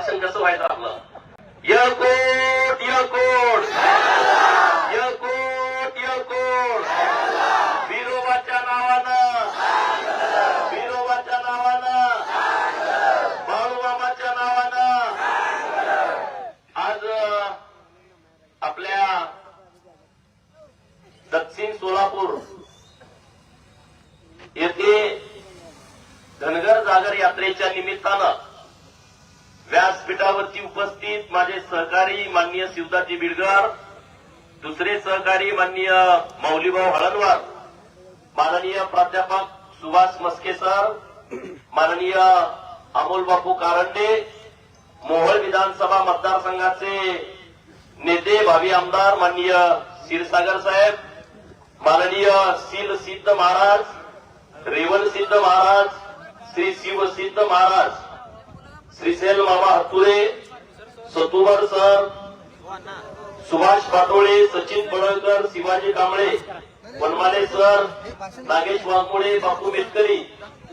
आरक्षण कसं व्हायचं आपलं. यकोट यकोट यकोट यकोट विरोबाच्या नावानं विरोबाच्या नावानं बाळूमामाच्या नावानं आज आपल्या दक्षिण सोलापूर येथे धनगर जागर यात्रेच्या निमित्तानं व्यासपीठावरती उपस्थित माझे सहकारी माननीय शिवदाजी बिडकर, दुसरे सहकारी माननीय मौलीभाऊ हळणवार, माननीय प्राध्यापक सुभाष मस्के सर, माननीय अमोल बापू कारंडे, मोहोळ विधानसभा मतदारसंघाचे नेते भावी आमदार माननीय क्षीरसागर साहेब, माननीय शील सिद्ध महाराज, रेवण सिद्ध महाराज, श्री शिव सिद्ध महाराज, श्रीशैल मामा हत्तुरे, सतुवर सर, सुभाष पाटोळे, सचिन पडळकर, शिवाजी कांबळे, वनमाले सर, नागेश वाघमोडे, बापू मेटकरी,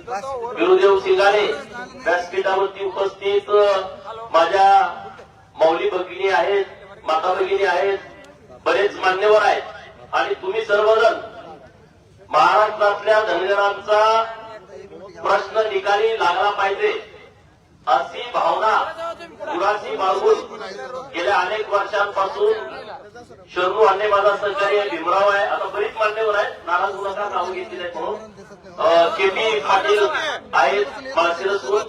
गुरुदेव सिंगारे, व्यासपीठावरती उपस्थित माझ्या मौली भगिनी आहेत, माता भगिनी आहेत, बरेच मान्यवर आहेत आणि तुम्ही सर्वजण महाराष्ट्रातल्या धनगरांचा प्रश्न निकाली लागला पाहिजे अशी भावना पुराशी बाळगून गेल्या अनेक वर्षांपासून शरणू अन्य माझा सहकारी आहे, भीमराव आहे, आता बरीच मान्यवर आहेत, नाराज होऊ नका, नावं घेतली नाही म्हणून, केपी पाटील आहेत माळशिरसहून.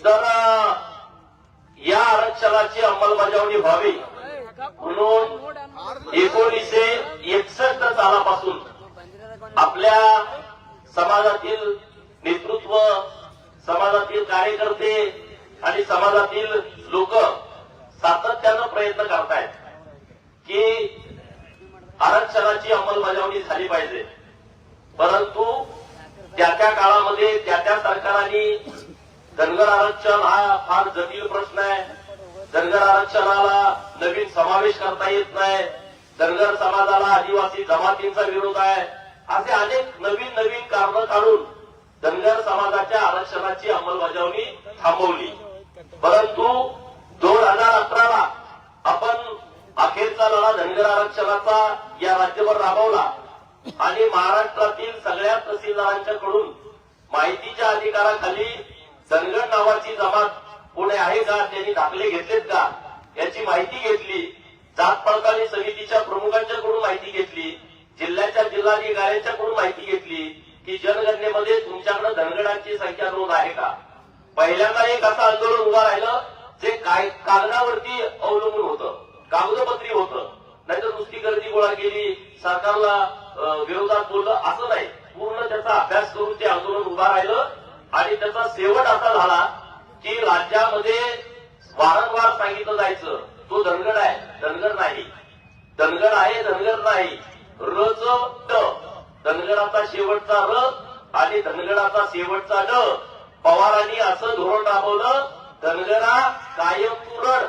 तर या आरक्षणाची अंमलबजावणी व्हावी म्हणून 1961 सालापासून आपल्या समाजातील नेतृत्व, समाजातील कार्यकर्ते आणि समाजातील लोक सातत्यानं प्रयत्न करतायत की आरक्षणाची अंमलबजावणी झाली पाहिजे. परंतु त्या काळामध्ये त्या सरकारांनी धनगर आरक्षण हा फार जटिल प्रश्न आहे, धनगर आरक्षणाला नवीन समावेश करता येत नाही, धनगर समाजाला आदिवासी जमातींचा विरोध आहे, असे अनेक नवीन कारणं काढून धनगर समाजाच्या आरक्षणाची अंमलबजावणी थांबवली. परंतु 2018ला आपण अखेरचा लढा धनगर आरक्षणाचा या राज्यभर राबवला आणि महाराष्ट्रातील सगळ्या तहसीलदारांच्याकडून माहितीच्या अधिकाराखाली धनगर नावाची जमात कोणी आहे का, त्यांनी दाखले घेतलेत का याची माहिती घेतली, जात पडताळणी समितीच्या प्रमुखांच्याकडून माहिती घेतली, जिल्ह्याच्या जिल्हाधिकाऱ्यांच्याकडून माहिती घेतली की जनगणनेमध्ये तुमच्याकडे धनगरांची संख्या नोंद आहे का. पहिल्यांदा एक असं आंदोलन उभं राहिलं जे कागदावरती अवलंबून होतं, कागदपत्री होतं, नाहीतर नुसती गर्दी गोळा केली, सरकारला विरोधात बोललं असं नाही, पूर्ण त्याचा अभ्यास करून ते आंदोलन उभं राहिलं आणि त्याचा शेवट असा झाला की राज्यामध्ये वारंवार सांगितलं जायचं तो धनगर आहे, धनगर नाही, धनगर आहे, धनगर नाही, रचं ट, धनगराचा शेवटचा र आणि धनगराचा शेवटचा ड. पवारांनी असं धोरण राबवलं, धनगरा कायम तुरड,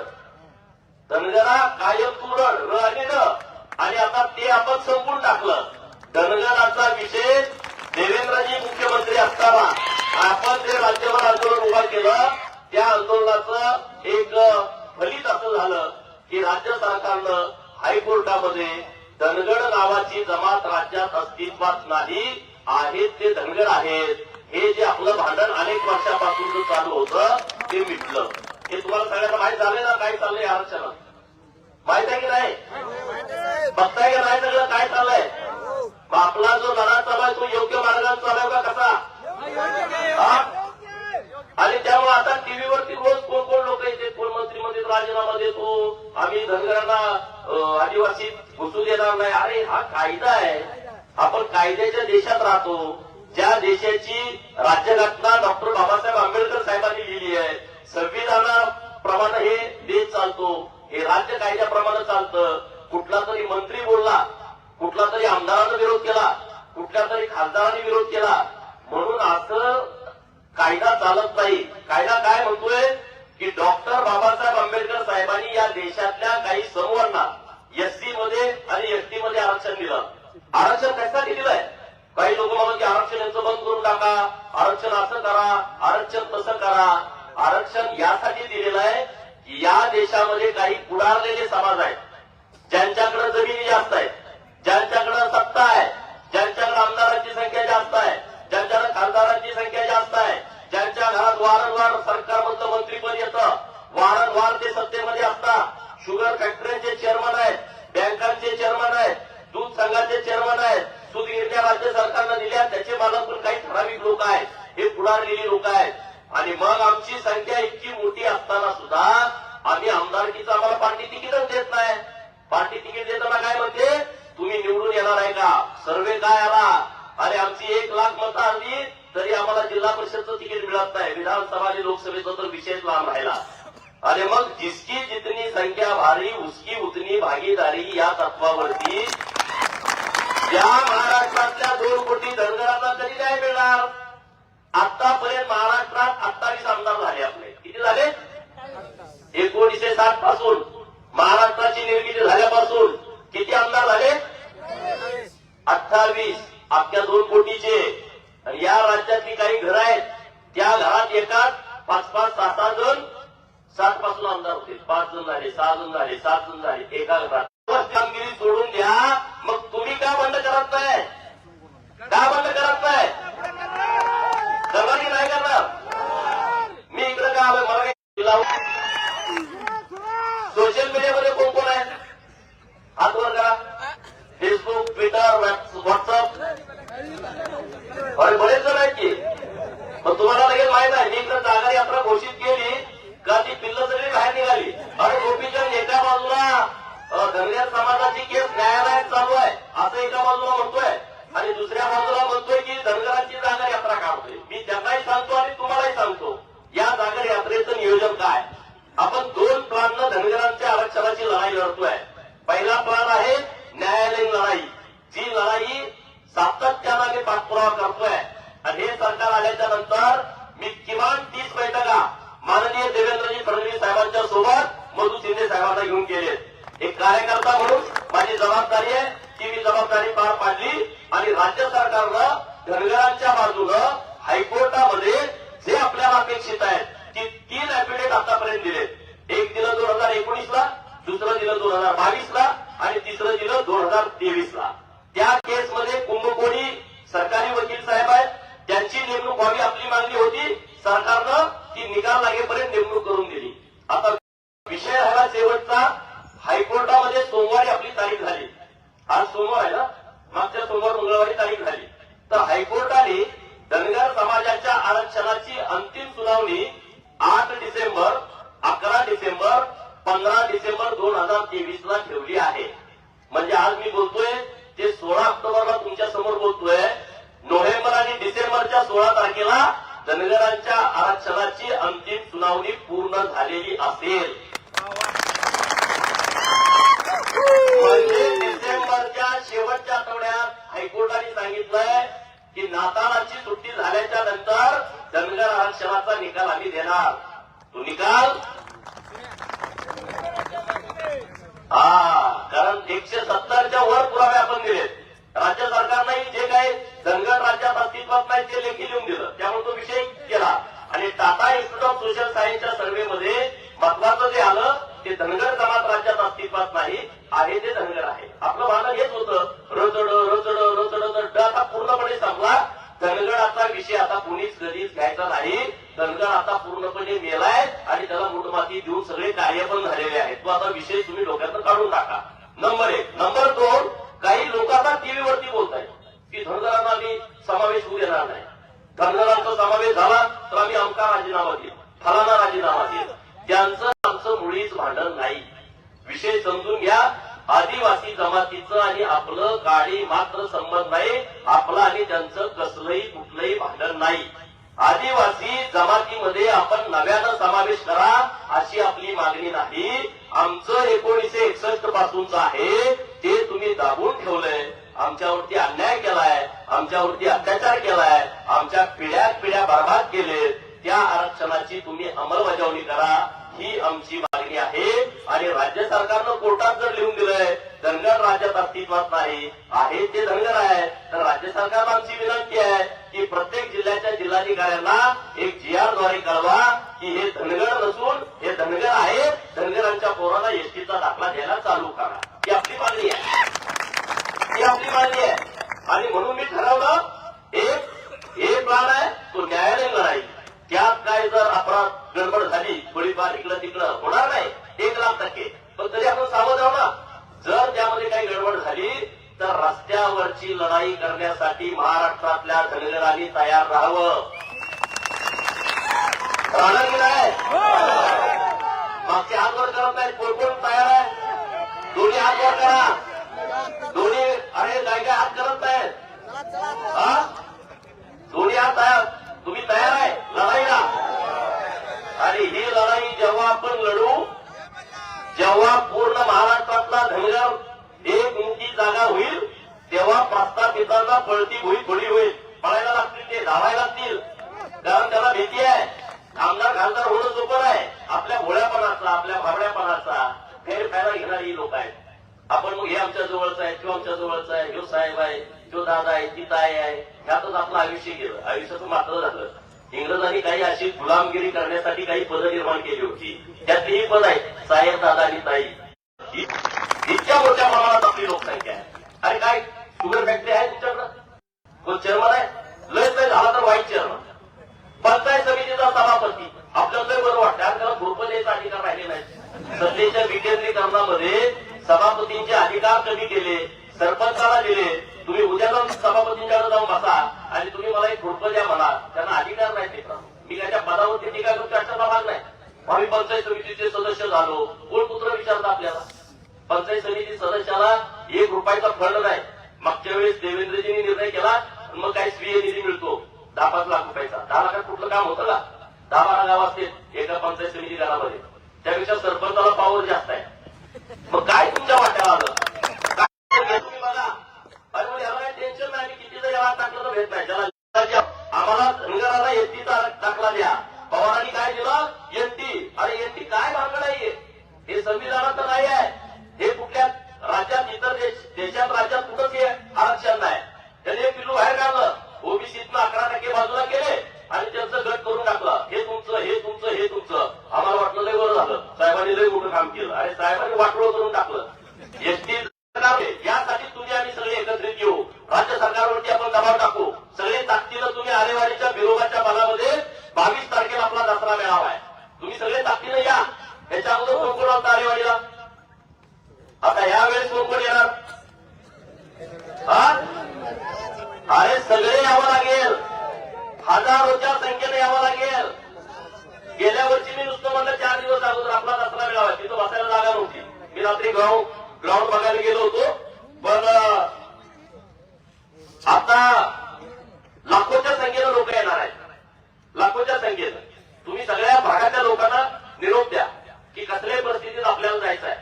धनगरा कायम तुरड, र आणि ड. आणि आता ते आपण संपून टाकलं. धनगराचा विषय देवेंद्रजी मुख्यमंत्री असताना आपण जे राज्यभर आंदोलन उभा केलं, त्या आंदोलनाचं एक फलित असं झालं की राज्य सरकारनं हायकोर्टामध्ये धनगर नावाची जमात राज्यात अस्तित्वात नाही, आहेत ते धनगर आहेत, हे जे आपलं भांडण अनेक वर्षापासून चालू होतं ते मिटलं. हे तुम्हाला सगळ्यांना माहित झालंय ना काय चाललंय आरक्षणात, माहित आहे की नाही, बघताय की नाही सगळं काय चाललंय. आपला जो लढा चालू आहे तो योग्य मार्गाने चालू आहे का कसा. आणि त्यामुळे आता टीव्हीवरती रोज कोण लोक येते, कोण मंत्रीमध्ये राजीनामा देतो, आम्ही धनगरांना आदिवासी घुसू देणार नाही. अरे हा कायदा आहे, आपण कायद्याच्या देशात राहतो, ज्या देशाची राज्यघटना डॉक्टर बाबासाहेब आंबेडकर साहेबांनी लिहिली आहे, संविधानाप्रमाणे हे देश चालतो, हे राज्य कायद्याप्रमाणे चालतं. कुठला तरी मंत्री बोलला, कुठला तरी आमदारानं विरोध केला, कुठल्या तरी खासदारांनी विरोध केला म्हणून असं कायदा चालत नाही. कायदा काय म्हणतोय की डॉक्टर बाबासाहेब आंबेडकर साहेबांनी या देशातल्या काही समूहांना एससी मध्ये आणि एसटी मध्ये आरक्षण दिलं. आरक्षण कशासाठी दिलंय. काही लोक म्हणतात की आरक्षण यांचं बंद करून टाका, आरक्षण असं करा, आरक्षण तसं करा. आरक्षण यासाठी दिलेलं आहे की या देशामध्ये काही पुढारलेले समाज आहेत, ज्यांच्याकडे जमिनी जास्त आहेत, ज्यांच्याकडे सत्ता आहे, ज्यांच्याकडे आमदारांची संख्या जास्त आहे, ज्यांच्याकडे खासदारांची संख्या जास्त आहे, ज्यांच्या घरात वारंवार सरकारमधलं मंत्रीपद येतं, वारंवार ते सत्तेमध्ये असतात, शुगर फॅक्टरीचे चेअरमन आहेत, बँकांचे चेअरमन आहेत, दूध संघाचे चेअरमन आहेत, दूध गिरण्या राज्य सरकारनं दिल्या त्याचे मालक पण काही ठराविक लोक आहेत, हे पुढारलेली लोक आहेत. आणि मग आमची संख्या इतकी मोठी असताना सुद्धा आम्ही आमदारकीचं आम्हाला पार्टी तिकीटच देत नाही. पार्टी तिकीट देताना काय म्हणते, तुम्ही निवडून येणार आहे का, सर्वे काय आला, अरे आमची 1 लाख मतं आली तरी आम्हाला जिल्हा परिषदचं तिकीट मिळत नाही, विधानसभा आणि लोकसभेचा तर विषयच लांब राहिला. आणि मग जिसकी जितनी संख्या भारी उसकी उतनी भागीदारी या तत्वावरती या महाराष्ट्रातल्या 2 कोटी धनगरांना कधी नाही मिळणार. आतापर्यंत महाराष्ट्रात 28 आमदार झाले आपले. किती झाले? 1960 पासून महाराष्ट्राची निर्मिती झाल्यापासून किती आमदार झाले? 28. अख्ख्या 2 कोटीचे. आणि या राज्यातली काही घरं आहेत, त्या घरात एकाच 5-5, 6-6 जण 60 पासून आमदार होते. 5 जण झाले, 6 जण झाले, 7 जण झाले एका घरात. कामगिरी सोडून द्या, मग तुम्ही का बंद करत नाही? का बंद करत नाही? करणार की नाही करणार? मी इकडे का आलोय, मला काही सोशल मीडियामध्ये कोण कोण आहे? हात वर करा. फेसबुक, ट्विटर, व्हॉट्सअप, अरे बरेच जण आहेत की. मग तुम्हाला लगेच माहित आहे, मी इकडे जागा यात्रा घोषित केली का ती पिल्लं सगळी बाहेर निघाली. अरे गोपीचंद एका बाजूला धनगर समाजाची केस न्यायालयात चालू आहे असं एका बाजूला म्हणतोय आणि दुसऱ्या बाजूला म्हणतोय की धनगरांची जागर यात्रा काढतोय. मी त्यांनाही सांगतो आणि तुम्हालाही सांगतो, या जागर यात्रेचं नियोजन काय? आपण 2 प्लाननं धनगरांच्या आरक्षणाची लढाई लढतोय. पहिला प्लान आहे न्यायालयीन लढाई, जी लढाई सातत्यानं आम्ही पाठपुरावा करतोय. आणि हे सरकार आल्याच्या नंतर मी किमान 30 बैठका माननीय देवेंद्रजी फडणवीस साहेबांच्या सोबत मधू शिंदे साहेबांना घेऊन केले. एक कार्यकर्ता म्हणून माझी जबाबदारी आहे की मी जबाबदारी पार पाडली आणि राज्य सरकारनं धनगरांच्या बाजूनं हायकोर्टामध्ये जे आपल्याला अपेक्षित आहेत की 3 ऍफिडेव्हिट आतापर्यंत दिलेत. एक दिलं 2019ला, दुसरं दिलं 2022ला आणि तिसरं दिलं 2023ला. त्या केसमध्ये कुंभकोणी सरकारी वकील साहेब आहेत, त्यांची नेमणूक व्हावी आपली मागणी होती. सरकारनं ती निकाल लागेपर्यंत नेमणूक करून दिली. आता विषय राहिला शेवटचा. हायकोर्टामध्ये सोमवारी आपली तारीख झाली. आज सोमवार आहे ना, मागच्या सोमवार मंगळवारी तारीख झाली. तर हायकोर्टाने धनगर समाजाच्या आरक्षणाची अंतिम सुनावणी 8 डिसेंबर, 11 डिसेंबर, 15 डिसेंबर 2023ला ठेवली आहे. म्हणजे आज मी बोलतोय ते 16 ऑक्टोबरला तुमच्या समोर बोलतोय. नोव्हेंबर आणि डिसेंबरच्या 16 तारखेला धनगरांच्या आरक्षणाची अंतिम सुनावणी पूर्ण झालेली असेल. म्हणजे डिसेंबरच्या शेवटच्या आठवड्यात हायकोर्टाने सांगितलंय की नाताळाची सुट्टी झाल्याच्या नंतर धनगर आरक्षणाचा निकाल आम्ही देणार. तो निकाल कारण 170च्या वर पुरावे आपण दिलेत. राज्य सरकारने जे काही धनगर राज्यात अस्तित्वात नाही ते लेखी लिहून दिलं, त्यामुळे तो विषय केला. आणि टाटा इन्स्टिट्यूट ऑफ सोशल सायन्सच्या सर्व्हेमध्ये महत्वाचं जे आलं ते धनगर समाज राज्यात अस्तित्वात नाही, आहे ते धनगर आहे. आपलं भांडण हेच होतं, रचड आता पूर्णपणे संपला. धनगराचा विषय आता कुणीच कधीच घ्यायचा नाही. धनगर आता पूर्णपणे मेलाय आणि त्याला मूठमाती देऊन सगळे कार्य पण झालेले आहेत. तो आता विषय तुम्ही डोक्यातून काढून टाका. नंबर 1. नंबर 2, काही लोक आता टीव्हीवरती बोलत आहेत की धनगरांना आम्ही समावेश होऊ देणार नाही. धनगरांचा समावेश झाला तर आम्ही अमका राजीनामा देऊ, फलाना राजीनामा देऊ. त्यांचं आमचं मुळीच भांडण नाही. विषय समजून घ्या. आदिवासी जमातीचं आणि आपलं काडी मात्र संबंध नाही. आपलं आणि त्यांचं कसलंही कुठलंही भांडण नाही. आदिवासी जमातीमध्ये आपण नव्यानं समावेश करा अशी आपली मागणी नाही. आमचं 1961 पासूनच आहे ते तुम्ही दाबून ठेवलंय. आमच्यावरती अन्याय केलाय, आमच्यावरती अत्याचार केलाय, आमच्या पिढ्या बर्बाद केले. त्या आरक्षणाची तुम्ही अंमलबजावणी करा ही आमची मागणी आहे. आणि राज्य सरकारनं कोर्टात जर लिहून दिलंय धनगर राज्यात अस्तित्वात नाही आहे ते धनगर आहे. तर राज्य सरकारला आमची विनंती आहे की प्रत्येक जिल्ह्याच्या जिल्हाधिकाऱ्यांना एक GR द्वारे कळवा की हे धनगर नसून हे धनगर आहे. धनगरांच्या पोरांना एसटीचा दाखला द्यायला चालू करा. ही आपली मागणी आहे, ही आपली मागणी आहे. आणि म्हणून मी ठरवलं एक प्लान आहे तो न्यायालयीन लढाई. त्यात काय जर अपराध गडबड झाली थोडीफार इकडं तिकडं होणार नाही 1,00,000%. पण तरी आपण सावध आहोत ना. जर त्यामध्ये काही गडबड झाली तर रस्त्यावरची लढाई करण्यासाठी महाराष्ट्रातल्या धनगरांनी तयार राहावं. राहणार की नाही? मागचे हात वर करत नाहीत. कोण कोण तयार आहे? दोन्ही हात वर करा. दोन्ही अरे काय काय हात करत नाहीत. दोन्ही हात तयार. तुम्ही तयार आहे लढाईला. आणि ही लढाई जेव्हा आपण लढू, जेव्हा पूर्ण महाराष्ट्रातला धनगर एक मोठी जागा होईल, तेव्हा प्रस्थापितांना पळती भुई थोडी होईल. पळायला लागतील, ते धावायला लागतील. कारण त्याला भीती आहे. आमदार खासदार होणं सोपं आहे. आपल्या भोळ्यापणाचा, आपल्या भाबड्यापणाचा गैरफायदा घेणारी लोक आहेत. आपण मग हे आमच्या जवळचं आहे, किंवा आमच्या जवळचं आहे, ह्यो साहेब आहे, ह्यो दादा आहे, ती ताई आहे, ह्यातच आपलं आयुष्य गेलं. आयुष्याचं मात्र झालं. इंग्रजांनी काही अशी गुलामगिरी करण्यासाठी काही पदं निर्माण केली होती. त्यातली ही पद आहे साहेब, दादा आणि ताई. इतक्या मोठ्या प्रमाणात आपली लोकसंख्या आहे. अरे काय शुगर फॅक्टरी आहे तुमच्याकडं? कोण चेअरमन आहे? लय झाला तर वाईट चेअरमन. पंचायत समितीचा सभापती आपल्याला लय बरं वाटतं. आज त्याला खुरपं द्यायचा अधिकार राहिले नाही. सत्तेच्या विकेंद्रीकरणामध्ये सभापतींचे अधिकार कमी केले, सरपंचाला दिले. तुम्ही उद्या जाऊन सभापतींच्याकडे जाऊन बसा आणि तुम्ही मला एक खुरपं द्या म्हणा. त्यांना अधिकार नाही देत. मी त्याच्या पदावरती टीका करू चर्चेचा भाग नाही. आम्ही पंचायत समितीचे सदस्य झालो. कोण पुत्र विचारतं आपल्याला? पंचायत समिती सदस्याला ₹1 फंड नाही. मागच्या वेळेस देवेंद्रजींनी निर्णय केला. मग काय स्वीय निधी मिळतो 10-5 लाख रुपयाचा. 10 लाखात कुठलं काम होतं का? 10-12 गाव असतील एका पंचायत समिती घरामध्ये. त्यापेक्षा सरपंचाला पॉवर जास्त आहे. मग काय तुमच्या वाट्याला आलं? तुम्ही बघा. अरे म्हणजे याला काही टेन्शन नाही. मी किती जर याला टाकलं तर भेट नाही. ज्याला आम्हाला धनगराला एसटीचा दाखला द्या. पवारांनी काय दिलं? एसटी. अरे एसटी काय भानगड आहे? हे संविधानात तर नाही आहे. हे कुठल्या राज्यात, इतर देशात राज्यात कुठंच हे आरक्षण नाही. त्यांनी एक पिल्लू बाहेर काढलं. ओबीसीतनं 11% बाजूला केले आणि त्यांचं गट करून टाकलं. हे तुमचं, हे तुमचं, हे तुमचं. आम्हाला वाटलं लय बरं झालं. साहेबांनी लय मोठं काम केलं. अरे साहेबांनी वाटोळ करून टाकलं. एसटी यासाठी तुम्ही आम्ही सगळे एकत्रित येऊ. राज्य सरकारवरती आपण दबाव टाकू. सगळे ताकदीनं तुम्ही आरेवाडीच्या बिरोबाच्या बलामध्ये 22 तारखेला आपला दसरा मेळावा आहे. तुम्ही सगळे ताकदीनं या. याच्या अगोदर कोण कोण होता आरेवाडीला? आता यावेळेस कोण कोण येणार? अरे सगळे यावं लागेल. हजारोच्या संख्येने यावं लागेल. गेल्या वर्षी मी नुसतं म्हणलं 4 दिवस अगोदर आपला दसरा मेळावा. तिथं बसायला जागा नव्हती. मी रात्री ग्राउंड बघायला गेलो होतो. पण आता लाखोच्या संख्येनं लोक येणार आहेत. लाखोच्या संख्येनं. तुम्ही सगळ्या भागाच्या लोकांना निरोप द्या की कसल्याही परिस्थितीत आपल्याला जायचं आहे.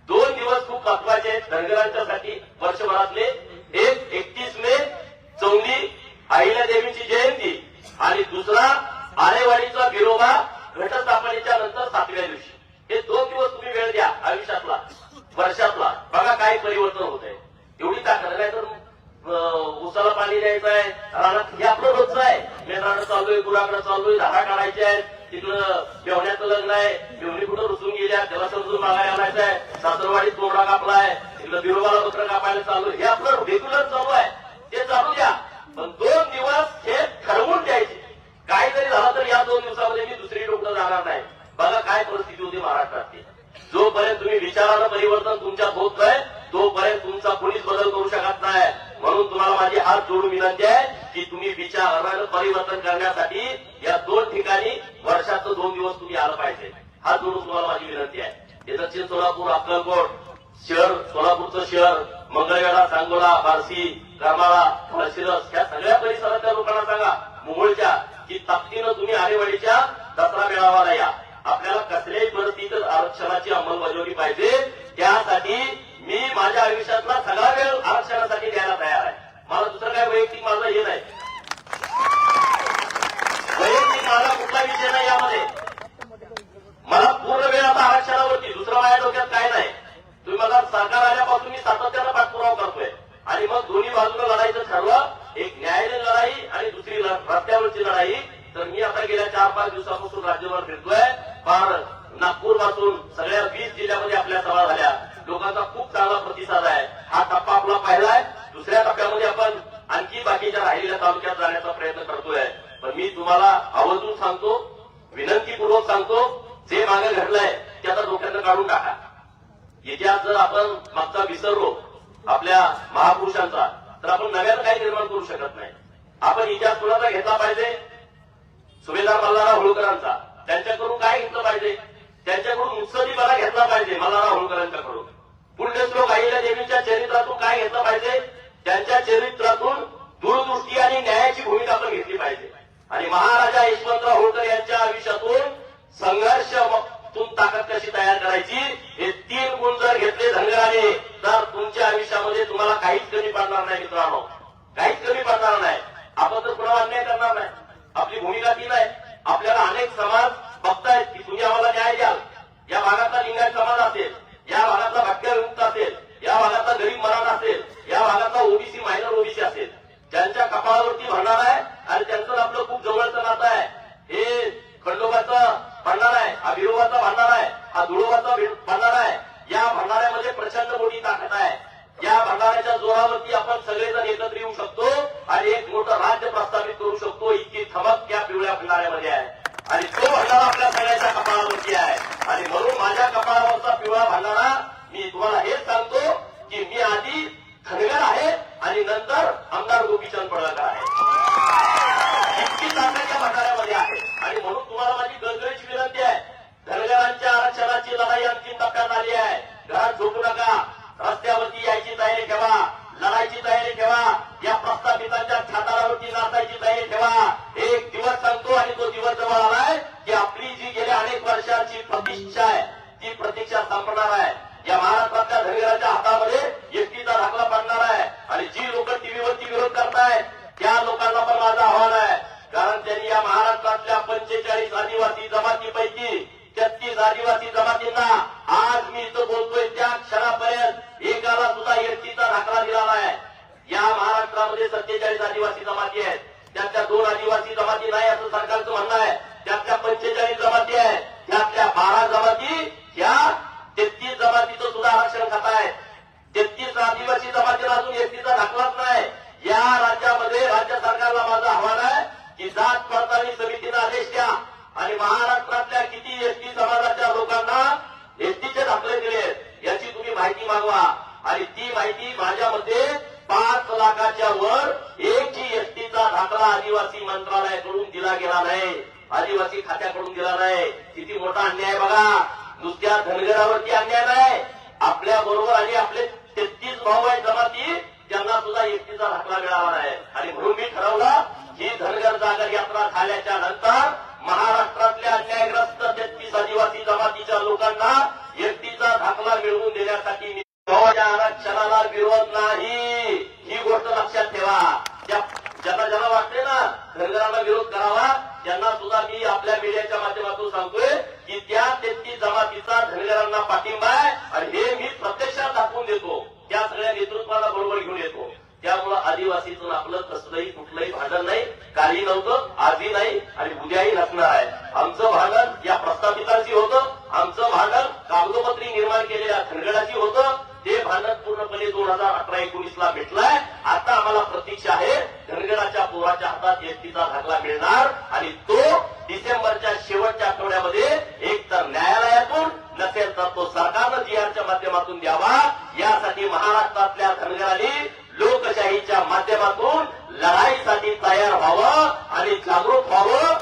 2 दिवस खूप महत्वाचे आहेत धनगरांच्यासाठी वर्षभरातले. एक 31 मे चौंडी अहिल्यादेवीची जयंती आणि दुसरा आरेवाडीचा बिरोबा घटस्थापनेच्या नंतर 7व्या दिवशी. हे 2 दिवस तुम्ही वेळ द्या आयुष्यातला, वर्षातला. बघा काय परिवर्तन होत आहे. एवढी ताकद नाही तर उसाला पाणी द्यायचं आहे, रानात हे आपलं रोजचं आहे. मेंढरानं चालू आहे, गुराकडे चालू आहे, धारा काढायचे आहेत. तिकडं मेवण्याचं लग्न आहे, मेवणी कुठं रुसून गेल्या त्याला समजून मागायला आणायचं आहे. सासरवाडीत कोंबडा कापला आहे, तिकडं बिरोबाला बकरं कापायला चालू आहे. हे आपलं रेग्युलर चालू आहे. ते चालू द्या. पण 2 दिवस हे ठरवून द्यायचे. काय जरी झालं तर या 2 दिवसामध्ये मी दुसरी डोकं जाणार नाही. बघा काय परिस्थिती होती महाराष्ट्रातली. जोपर्यंत तुम्ही विचारानं परिवर्तन तुमच्यात होत नाही तोपर्यंत तुमचा कोणीच बदल करू शकत नाही. म्हणून तुम्हाला माझी हात जोडून विनंती आहे की तुम्ही विचारानं परिवर्तन करण्यासाठी या 2 ठिकाणी वर्षाचं 2 दिवस तुम्ही आलं पाहिजे. हात जोडून तुम्हाला माझी विनंती आहे. दक्षिण सोलापूर, अक्कलकोट शहर, सोलापूरचं शहर, मंगळवेढा, सांगोला, बार्शी, करमाळा, माळशिरस या सगळ्या परिसरातल्या लोकांना सांगा मुंबईच्या की ताकदीनं तुम्ही आरेवाडीच्या दसरा मेळाव्याला या. आपल्याला कसल्याही परिस्थितीत आरक्षणाची अंमलबजावणी पाहिजे. त्यासाठी मी माझ्या आयुष्यातला सगळा वेळ आरक्षणासाठी द्यायला तयार आहे. मला दुसरं काय वैयक्तिक माझा हे नाही. वैयक्तिक माझा कुठला विषय नाही यामध्ये. मला पूर्ण वेळ आता आरक्षणावरती, दुसरं माझ्या डोक्यात काय नाही. तुम्ही मला सरकार आल्यापासून मी सातत्यानं पाठपुरावा करतोय आणि मग दोन्ही बाजूला लढाईचं ठरलं, एक न्यायालयीन लढाई आणि दुसरी रस्त्यावरची लढाई. तर मी आता गेल्या 4-5 दिवसापासून राज्यभर फिरतोय. फार नागपूर पासून सगळ्या 20 जिल्ह्यामध्ये आपल्या सभा झाल्या. लोकांचा खूप चांगला प्रतिसाद आहे. हा टप्पा आपला पहिलाय. दुसऱ्या टप्प्यामध्ये आपण आणखी बाकीच्या राहिलेल्या तालुक्यात जाण्याचा प्रयत्न करतोय. पण मी तुम्हाला आवर्जून सांगतो, विनंतीपूर्वक सांगतो, जे मागे घडलंय ते आता डोक्यातनं काढून टाका. इतिहास जर आपण मागचा विसरलो आपल्या महापुरुषांचा, तर आपण नव्यानं काही निर्माण करू शकत नाही. आपण इतिहास कुणाचा घेतला पाहिजे? सुभेदार मल्हारराव होळकरांचा. त्यांच्याकडून काय घेतलं पाहिजे? त्यांच्याकडून मुत्सदीपणा घेतला पाहिजे मल्हारराव होळकरांच्याकडून. पुण्यश्लोक अहिल्या देवीच्या चरित्रातून काय घेतलं पाहिजे? त्यांच्या चरित्रातून दूरदृष्टी आणि न्यायाची भूमिका आपण घेतली पाहिजे. आणि महाराजा यशवंतराव होळकर यांच्या आयुष्यातून संघर्षातून ताकद कशी तयार करायची, हे 3 गुण जर घेतले धनगराने, तर तुमच्या आयुष्यामध्ये तुम्हाला काहीच कमी पडणार नाही मित्रांनो, काहीच कमी पडणार नाही. आपण तर कुणाला अन्याय करणार नाही. आपली भूमिका ती नाही. आपल्याला अनेक समाज बघतायत की तुम्ही आम्हाला न्याय द्याल. या भागातला लिंगायत समाज असेल, या भागातला भटक्या विमुक्त असेल, या भागातला गरीब मराठा असेल, या भागातला ओबीसी मायनर ओबीसी असेल, ज्यांच्या कपाळावरती भरणार आहे आणि त्यांचं आपलं खूप जवळचं नातं आहे. हे खंडोबाचं भंडार आहे, हा बिरोबाचा भंडार आहे, हा धुळोबाचा भंडार आहे. या भंडाऱ्यामध्ये प्रचंड मोठी ताकद आहे. या भंडाऱ्याच्या जोरावरती आपण सगळेजण एकत्र येऊ शकतो आणि एक मोठं राज्य प्रस्थापित करू शकतो. इतकी धमक त्या पिवळ्या भंडाऱ्यामध्ये आहे आणि तो भंडारा आपल्या सगळ्याच्या कपाळावरती आहे. आणि म्हणून माझ्या कपाळावरचा पिवळा भंडारा, मी तुम्हाला हेच सांगतो की मी आधी धनगर आहे आणि नंतर आमदार गोपीचंद पडळकर आहे. इतकी ताकद या भंडाऱ्यामध्ये आहे. आणि म्हणून तुम्हाला माझी गळगळीची विनंती आहे, धनगरांच्या आरक्षणाची लढाई अंतिम टप्प्यात आली आहे. घरात झोपू नका, रस्त्यावरती यायची तयारी ठेवा, लढायची तयारी ठेवा, या प्रस्थापितांच्या छातारावरती नाचायची तयारी ठेवा. एक दिवस सांगतो आणि तो दिवस जवळ आलाय की आपली जी गेल्या अनेक वर्षांची प्रतीक्षा आहे ती प्रतीक्षा संपणार आहे. या महाराष्ट्रातल्या धनगरांच्या हातामध्ये एसटीचा दाखला पडणार आहे. आणि जी लोक टीव्हीवरती विरोध करतायत त्या लोकांना पण माझं आव्हान आहे, कारण त्यांनी या महाराष्ट्रातल्या 45 आदिवासी जमातीपैकी 33 आदिवासी जमातींना आज मी इथं बोलतोय त्या क्षणापर्यंत एकाला सुद्धा एसटीचा दाखला दिला नाही. या महाराष्ट्रामध्ये 47 आदिवासी जमाती आहेत, त्यातल्या 2 आदिवासी जमाती नाही असं सरकारचं म्हणणं आहे. त्यातल्या 45 जमाती आहेत, त्यातल्या 12 जमाती ह्या 33 जमातीचं सुद्धा आरक्षण खात आहेत. 33 आदिवासी जमातीला अजून एसटीचा दाखलाच नाही. या राज्यामध्ये राज्य सरकारला माझं आव्हान आहे की जात पडताळणी समितीनं आदेश द्या आणि महाराष्ट्रातल्या किती एसटी समाजाच्या लोकांना एसटीचे दाखले दिलेत याची तुम्ही माहिती मागवा. आणि ती माहिती माझ्यामध्ये 5 लाखाच्या वर एकही एसटीचा दाखला आदिवासी मंत्रालयाकडून दिला गेला नाही, आदिवासी खात्याकडून दिला नाही. किती मोठा अन्याय बघा. नुसत्या धनगरावरती अन्याय नाही, आपल्या बरोबर आणि आपले 33 भाऊ आहेत जमाती, त्यांना सुद्धा एसटीचा दाखला मिळाला नाही. आणि म्हणून मी ठरवलं ही धनगर जागर यात्रा झाल्याच्या नंतर महाराष्ट्रातल्या अन्यायग्रस्त 33 आदिवासी जमातीच्या लोकांना एसटीचा दाखला मिळवून देण्यासाठी मी आरक्षणाला विरोध नाही, ही गोष्ट लक्षात ठेवा. ज्यांना वाटते ना धनगरांना विरोध करावा, त्यांना सुद्धा मी आपल्या मीडियाच्या माध्यमातून सांगतोय की त्या 33 जमातीचा धनगरांना पाठिंबा आहे आणि हे मी प्रत्यक्षात दाखवून देतो. त्या सगळ्या नेतृत्वाला बरोबर घेऊन येतो. त्यामुळं आदिवासीतून आपलं कसलंही कुठलंही भांडण नाही, कालही नव्हतं, आजही नाही आणि उद्याही नसणार आहे. आमचं भांडण या प्रस्थापितांशी होतं, आमचं भांडण कागदोपत्री निर्माण केलेल्या धनगराशी होतं. ते भांडण पूर्णपणे 2018-19ला भेटलाय. आता आम्हाला प्रतीक्षा आहे धनगराच्या पोराच्या हातात एसटीचा दाखला मिळणार आणि तो डिसेंबरच्या शेवटच्या आठवड्यामध्ये एक तर न्यायालयातून नसेल तर तो सरकारनं जीआरच्या माध्यमातून द्यावा. यासाठी महाराष्ट्रातल्या धनगरांनी लोकशाहीच्या माध्यमातून लढाईसाठी तयार व्हावं आणि जागरूक व्हावं.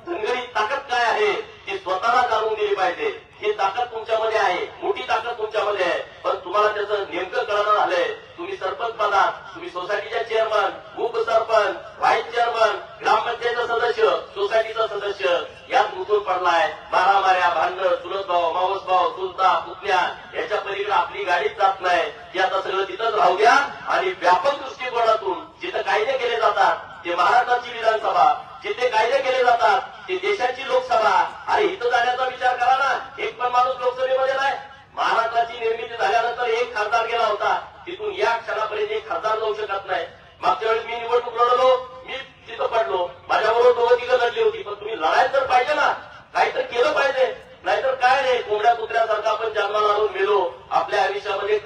धनगरी ताकद काय आहे ती स्वतःला जाणून दिली पाहिजे. ही ताकद तुमच्यामध्ये आहे, मोठी ताकद तुमच्यामध्ये आहे, पण तुम्हाला त्याचं नेमकं कळणं झालंय. तुम्ही सरपंच पदात, तुम्ही सोसायटीच्या चेअरमन, उपसरपंच, व्हाईस चेअरमन, ग्रामपंचायतचं सदस्य, सोसायटीचा सदस्य यात गुंतून पडलाय. मारामाऱ्या, भांडण, चुलत भाऊ, मावस भाऊ, चुलता, पुतण्या याच्या पलीकडे आपली गाडीच जात नाही. ती आता सगळं तिथंच राहू द्या आणि व्यापक दृष्टिकोनातून जिथं कायदे केले जातात ते महाराष्ट्राची विधानसभा, जिथे कायदे केले जातात ते देशाची लोकसभा. अरे इथं जाण्याचा विचार करा ना. एक पण माणूस लोकसभेमध्ये नाही. महाराष्ट्राची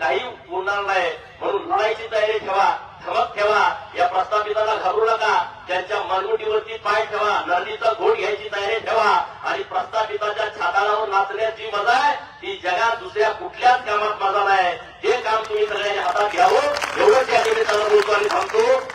काही होणार नाही. म्हणून लढाईची तयारी ठेवा, धमक ठेवा. या प्रस्थापितांना घाबरू नका. त्यांच्या मनगुटीवरती पाय ठेवा, नदीचा घोट घ्यायची तयारी ठेवा. आणि प्रस्थापिताच्या छाताडावर नाचण्याची मजा आहे ती जगात दुसऱ्या कुठल्याच कामात मजा नाही. ते काम तुम्ही सगळ्यांनी हातात घ्यावं एवढंच या निमित्तानं बोलतो आणि थांबतो.